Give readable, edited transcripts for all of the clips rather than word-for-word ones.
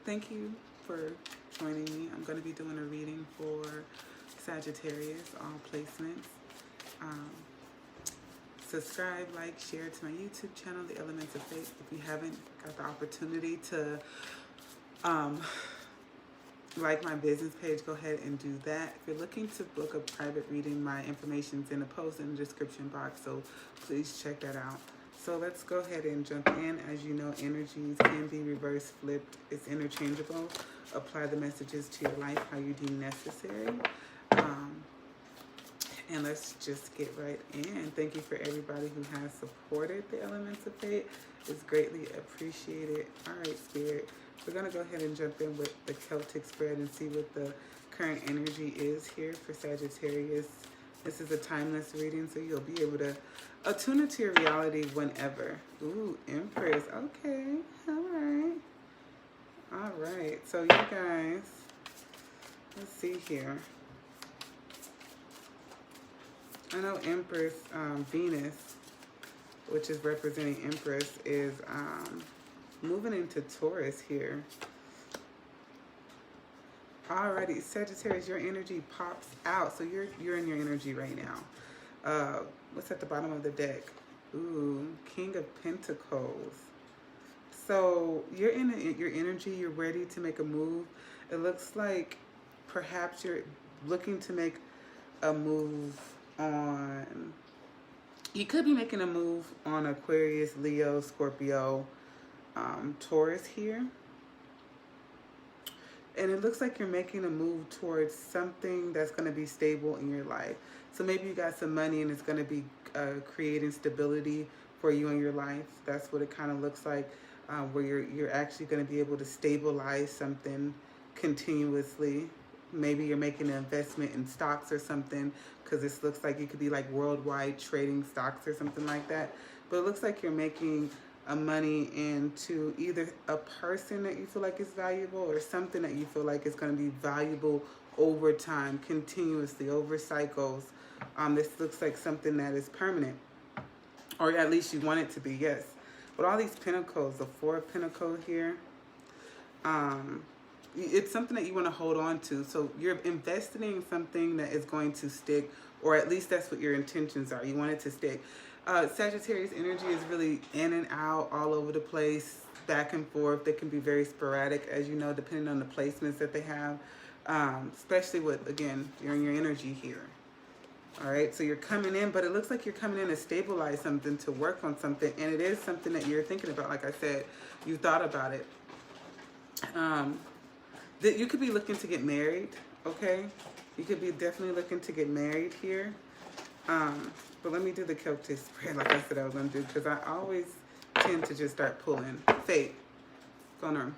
thank you for joining me. I'm going to be doing a reading for Sagittarius, all placements. Subscribe, like, share to my YouTube channel, The Elements of Fate. If you haven't got the opportunity to like my business page, go ahead and do that. If you're looking to book a private reading, my information's in the post in the description box, so please check that out. So let's go ahead and jump in. As you know, energies can be reverse flipped. It's interchangeable. Apply the messages to your life how you deem necessary. And let's just get right in. Thank you for everybody who has supported the Elements of Fate. It's greatly appreciated. All right, Spirit. We're going to go ahead and jump in with the Celtic spread and see what the current energy is here for Sagittarius. This is a timeless reading, so you'll be able to attune into your reality whenever. Ooh, Empress. Okay. All right. All right. So you guys, let's see here. I know Empress, Venus, which is representing Empress, is moving into Taurus here. Alrighty, Sagittarius, your energy pops out. So you're in your energy right now. What's at the bottom of the deck? Ooh, King of Pentacles. So you're in your energy. You're ready to make a move. It looks like perhaps you're looking to make a move on. You could be making a move on Aquarius, Leo, Scorpio, Taurus here. And it looks like you're making a move towards something that's going to be stable in your life. So maybe you got some money and it's going to be creating stability for you in your life. That's what it kind of looks like, where you're actually going to be able to stabilize something continuously. Maybe you're making an investment in stocks or something, because this looks like it could be like worldwide trading stocks or something like that. But it looks like you're making money into either a person that you feel like is valuable or something that you feel like is going to be valuable over time, continuously, over cycles. This looks like something that is permanent, or at least you want it to be, yes. But all these pentacles, the Four of Pentacles here, it's something that you want to hold on to. So you're investing in something that is going to stick, or at least that's what your intentions are. You want it to stick. Sagittarius energy is really in and out, all over the place, back and forth. They can be very sporadic, as you know, depending on the placements that they have, especially with, again, you're in your energy here. All right, so you're coming in, but it looks like you're coming in to stabilize something, to work on something, and it is something that you're thinking about. Like I said, you thought about it. That you could be looking to get married, okay? You could be definitely looking to get married here. But let me do the Celtic spread like I said I was going to do, because I always tend to just start pulling. Fayte, go on.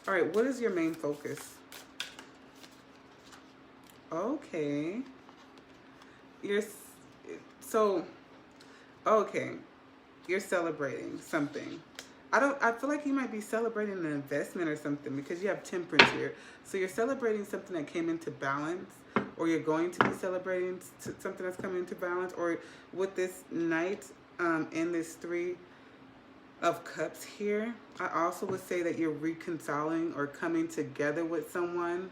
All right, what is your main focus? Okay. You're celebrating something. I feel like you might be celebrating an investment or something, because you have Temperance here. So you're celebrating something that came into balance, or you're going to be celebrating something that's coming into balance. Or with this Knight and this Three of Cups here, I also would say that you're reconciling or coming together with someone.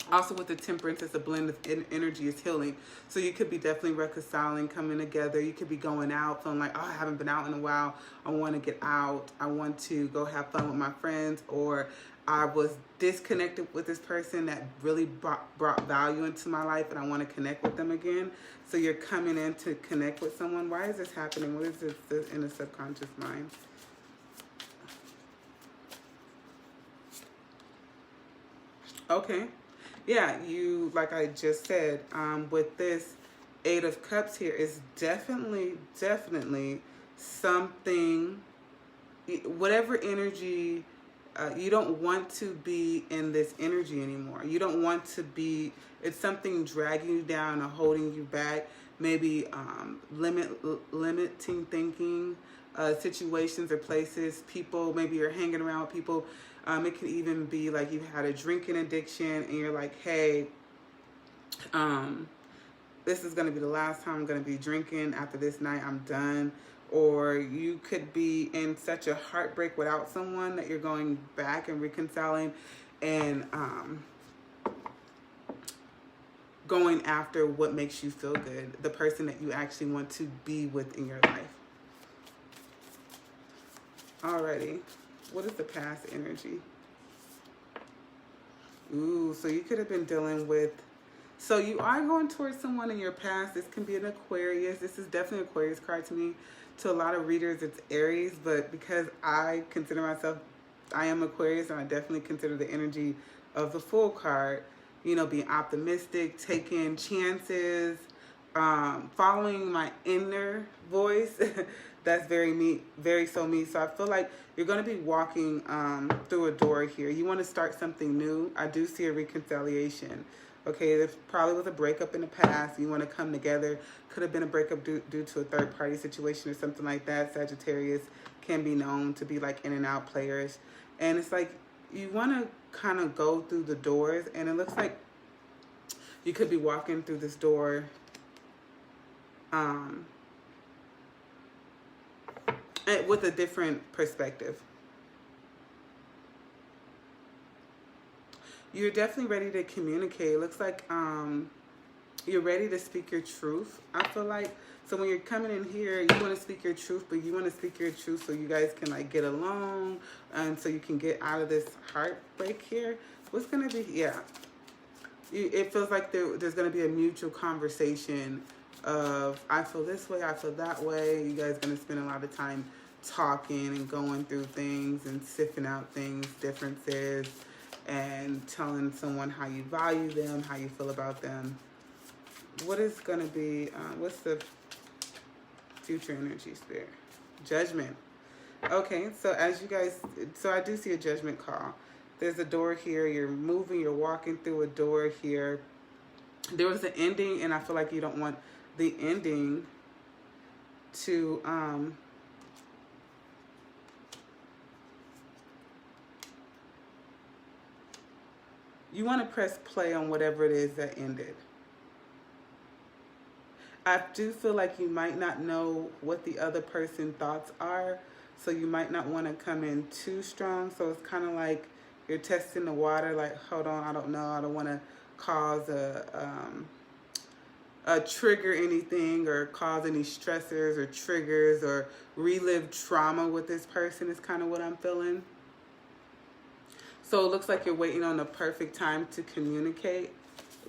Also with the Temperance, it's a blend of energy, is healing. So you could be definitely reconciling, coming together. You could be going out, feeling like, oh, I haven't been out in a while. I want to get out. I want to go have fun with my friends. Or I was disconnected with this person that really brought value into my life, and I want to connect with them again. So you're coming in to connect with someone. Why is this happening? What is this in the subconscious mind? Okay. Yeah, you, like I just said, with this Eight of Cups here, is definitely something, whatever energy, you don't want to be in this energy anymore. You don't want to be, it's something dragging you down or holding you back, maybe limiting thinking, situations or places, people, maybe you're hanging around with people. It could even be like you've had a drinking addiction and you're like, hey, this is going to be the last time I'm going to be drinking. After this night, I'm done. or you could be in such a heartbreak without someone that you're going back and reconciling and going after what makes you feel good, the person that you actually want to be with in your life. Alrighty, what is the past energy? Ooh, so you could have been dealing with, so you are going towards someone in your past. This can be an Aquarius. This is definitely an Aquarius card to me. To a lot of readers, it's Aries, but because I consider myself, I am Aquarius, and I definitely consider the energy of the Fool card, you know, being optimistic, taking chances, following my inner voice. That's very me, very so me. So I feel like you're going to be walking through a door here. You want to start something new. I do see a reconciliation. Okay, there probably was a breakup in the past. You want to come together. Could have been a breakup due to a third-party situation or something like that. Sagittarius can be known to be like in and out players. And it's like you want to kind of go through the doors. And it looks like you could be walking through this door with a different perspective. You're definitely ready to communicate. It looks like you're ready to speak your truth, I feel like. So when you're coming in here, you want to speak your truth, but you want to speak your truth so you guys can like get along and so you can get out of this heartbreak here. What's going to be, yeah. It feels like there's going to be a mutual conversation of I feel this way, I feel that way. You guys are going to spend a lot of time talking and going through things and sifting out things, differences, and telling someone how you value them, how you feel about them. What is going to be, what's the future energy, Spirit? Judgment. Okay, so as you guys, so I do see a judgment call. There's a door here, you're moving, you're walking through a door here. There was an ending, and I feel like you don't want the ending to, you want to press play on whatever it is that ended. I do feel like you might not know what the other person's thoughts are, so you might not want to come in too strong. So it's kind of like you're testing the water, like, hold on, I don't know, I don't want to cause a trigger anything or cause any stressors or triggers or relive trauma with this person is kind of what I'm feeling. So it looks like you're waiting on the perfect time to communicate.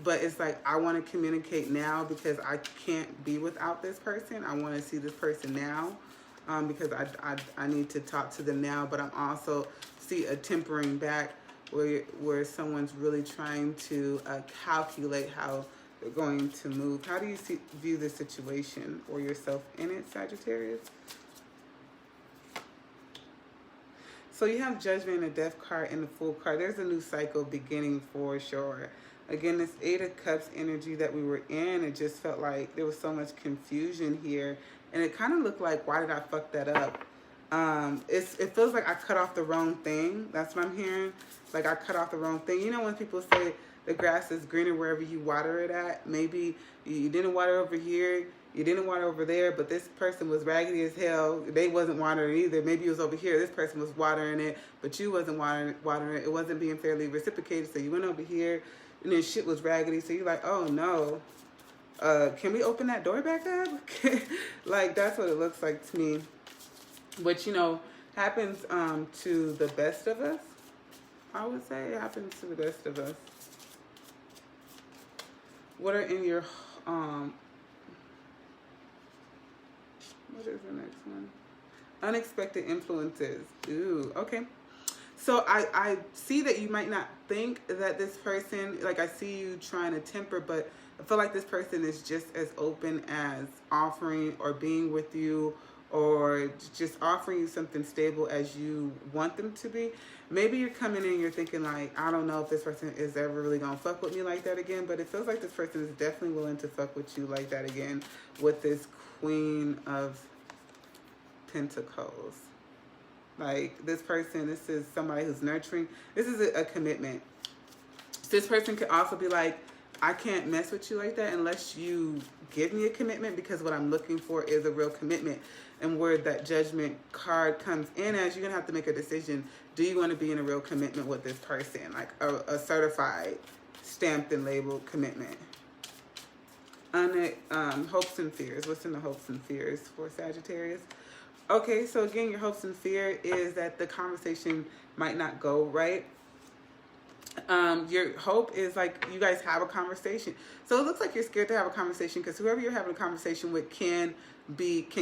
But it's like, I want to communicate now because I can't be without this person. I want to see this person now because I need to talk to them now. But I'm also see a tempering back where someone's really trying to calculate how they're going to move. How do you view the situation or yourself in it, Sagittarius? So you have Judgment and a Death card and the Fool card. There's a new cycle beginning for sure. Again, this Eight of Cups energy that we were in, it just felt like there was so much confusion here. And it kind of looked like, why did I fuck that up? It feels like I cut off the wrong thing. That's what I'm hearing. Like I cut off the wrong thing. You know when people say the grass is greener wherever you water it at? Maybe you didn't water over here. You didn't water over there, but this person was raggedy as hell. They wasn't watering either. Maybe it was over here. This person was watering it, but you wasn't watering it. It wasn't being fairly reciprocated, so you went over here. And then shit was raggedy, so you're like, oh no, can we open that door back up? Like, that's what it looks like to me. Which, you know, happens to the best of us. I would say it happens to the best of us. What are in your, what is the next one? Unexpected influences. Ooh, okay. So I see that you might not think that this person, like I see you trying to temper, but I feel like this person is just as open as offering or being with you or just offering you something stable as you want them to be. Maybe you're coming in and you're thinking like, I don't know if this person is ever really going to fuck with me like that again, but it feels like this person is definitely willing to fuck with you like that again with this Queen of Pentacles. Like this person, this is somebody who's nurturing. This is a commitment. This person could also be like I can't mess with you like that unless you give me a commitment, because what I'm looking for is a real commitment. And where that judgment card comes in as, you're going to have to make a decision. Do you want to be in a real commitment with this person? Like a certified, stamped and labeled commitment. Hopes and fears. What's in the hopes and fears for Sagittarius? Okay, so again, your hopes and fear is that the conversation might not go right. Your hope is like you guys have a conversation. So it looks like you're scared to have a conversation because whoever you're having a conversation with can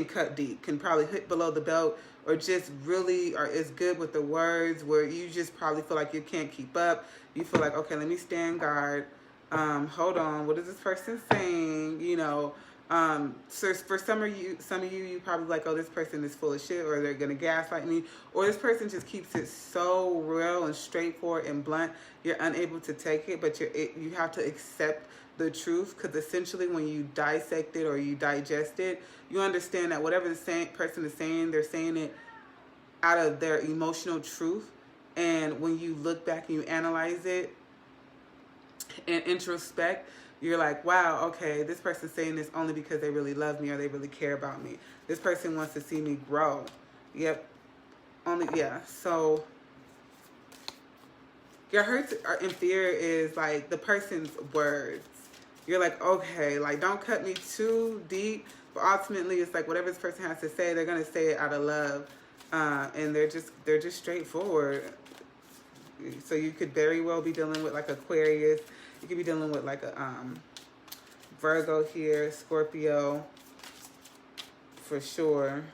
cut deep, can probably hit below the belt, or just really is good with the words where you just probably feel like you can't keep up. You feel like, okay, let me stand guard. Hold on, what is this person saying? You know, so for some of you probably like, oh, this person is full of shit, or they're gonna gaslight me, or this person just keeps it so real and straightforward and blunt. You're unable to take it, but you have to accept the truth, because essentially when you dissect it or you digest it, you understand that whatever the person is saying, they're saying it out of their emotional truth. And when you look back and you analyze it and introspect, you're like, wow, okay, this person's saying this only because they really love me or they really care about me. This person wants to see me grow. Yep. So your hurt and fear is like the person's words. You're like, okay, like don't cut me too deep. But ultimately, it's like whatever this person has to say, they're gonna say it out of love, and they're just straightforward. So you could very well be dealing with like Aquarius. You could be dealing with like a Virgo here, Scorpio, for sure.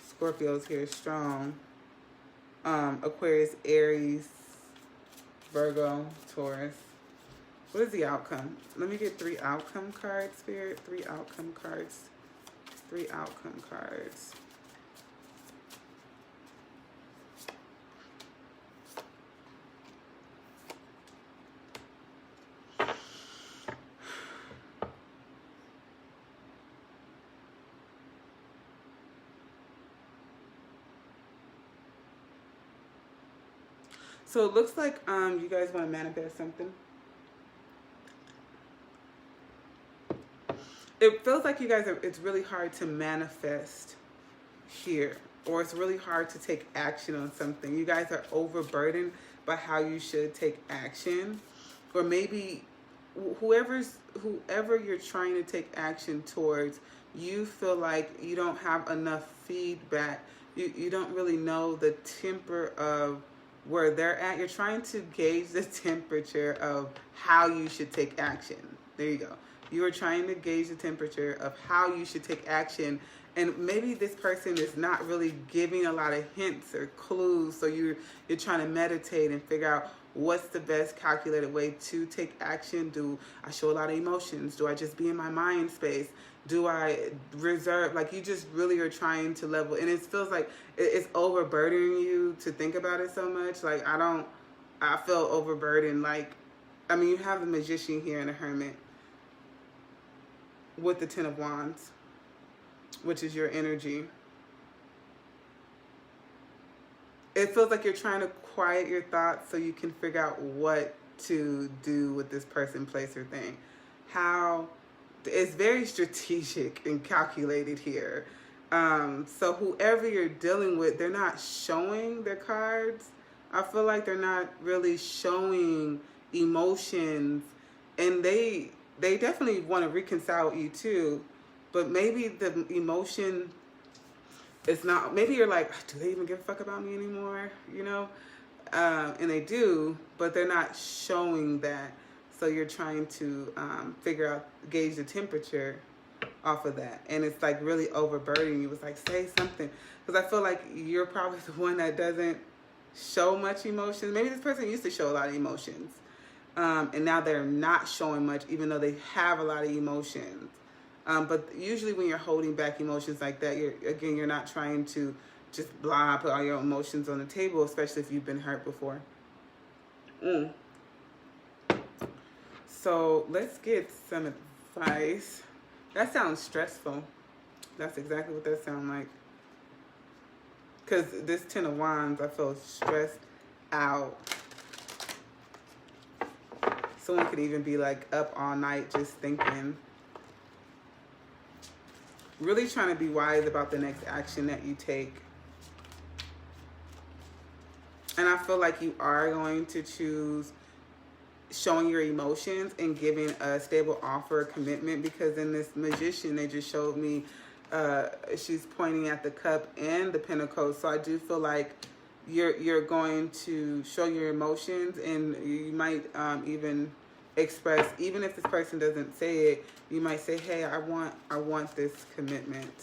Scorpio's here strong. Aquarius, Aries, Virgo, Taurus. What is the outcome? Let me get 3 outcome cards, Spirit. 3 outcome cards. 3 outcome cards. So it looks like you guys want to manifest something. It feels like you guys it's really hard to manifest here, or it's really hard to take action on something. You guys are overburdened by how you should take action, or maybe whoever you're trying to take action towards, you feel like you don't have enough feedback. You don't really know the temper of where they're at. You're trying to gauge the temperature of how you should take action. There you go. You are trying to gauge the temperature of how you should take action. And maybe this person is not really giving a lot of hints or clues. So you're trying to meditate and figure out what's the best calculated way to take action. Do I show a lot of emotions? Do I just be in my mind space? Do I reserve? Like, you just really are trying to level. And it feels like it's overburdening you to think about it so much. Like, I feel overburdened. Like, I mean, you have the Magician here and the Hermit with the 10 of Wands, which is your energy. It feels like you're trying to quiet your thoughts so you can figure out what to do with this person, place, or thing. It's very strategic and calculated here. So whoever you're dealing with, they're not showing their cards. I feel like they're not really showing emotions, and they definitely want to reconcile with you too, but maybe the emotion is not, maybe you're like, do they even give a fuck about me anymore? You know? And they do, but they're not showing that. So you're trying to gauge the temperature off of that. And it's like really overburdening you. It's like, say something. Because I feel like you're probably the one that doesn't show much emotion. Maybe this person used to show a lot of emotions. And now they're not showing much, even though they have a lot of emotions. But usually when you're holding back emotions like that, you're not trying to just put all your emotions on the table, especially if you've been hurt before. So let's get some advice. That sounds stressful. That's exactly what that sounds like. Because this 10 of Wands, I feel stressed out. Someone could even be like up all night just thinking. Really trying to be wise about the next action that you take. And I feel like you are going to choose showing your emotions and giving a stable offer of commitment, because in this Magician, they just showed me she's pointing at the Cup and the Pentacles. So I do feel like you're going to show your emotions, and you might even express, even if this person doesn't say it, you might say, hey, I want this commitment.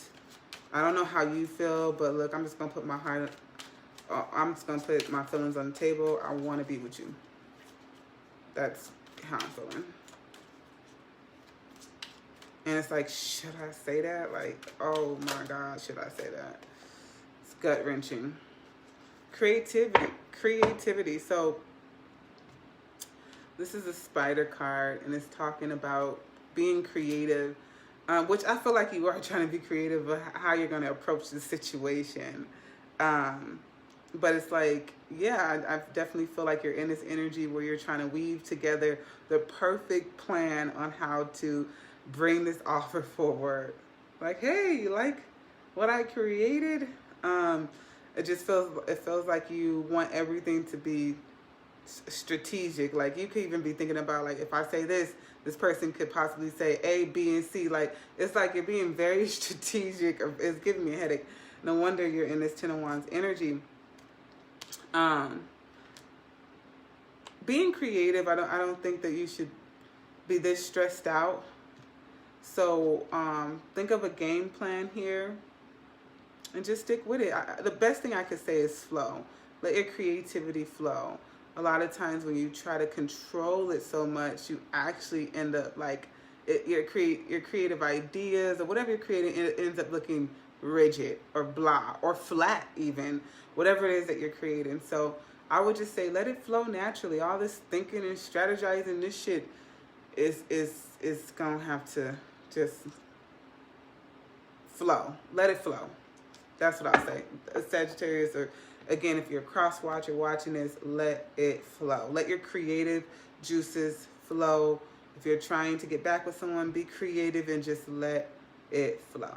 I don't know how you feel, but look, I'm just gonna put my heart, I'm just gonna put my feelings on the table. I want to be with you. That's how I'm feeling. And it's like, should I say that? Like, oh my God, should I say that? It's gut wrenching. Creativity. So this is a Spider card, and it's talking about being creative, which I feel like you are trying to be creative of how you're going to approach the situation. But it's like, yeah, I definitely feel like you're in this energy where you're trying to weave together the perfect plan on how to bring this offer forward. Like, hey, you like what I created? It feels like you want everything to be strategic. Like, you could even be thinking about, like, if I say this person could possibly say A, B, and C. Like, it's like you're being very strategic. It's giving me a headache. No wonder you're in this Ten of Wands energy. Being creative, I don't think that you should be this stressed out. So think of a game plan here and just stick with it. The best thing I could say is flow. Let your creativity flow. A lot of times when you try to control it so much, you actually end up like your creative ideas or whatever you're creating, it ends up looking rigid or blah or flat, even whatever it is that you're creating. So I would just say let it flow naturally. All this thinking and strategizing, this shit is gonna have to just flow. Let it flow. That's what I'll say. Sagittarius, or again, if you're a cross watcher watching this, let it flow. Let your creative juices flow. If you're trying to get back with someone, be creative and just let it flow.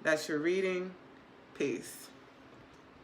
That's your reading. Peace.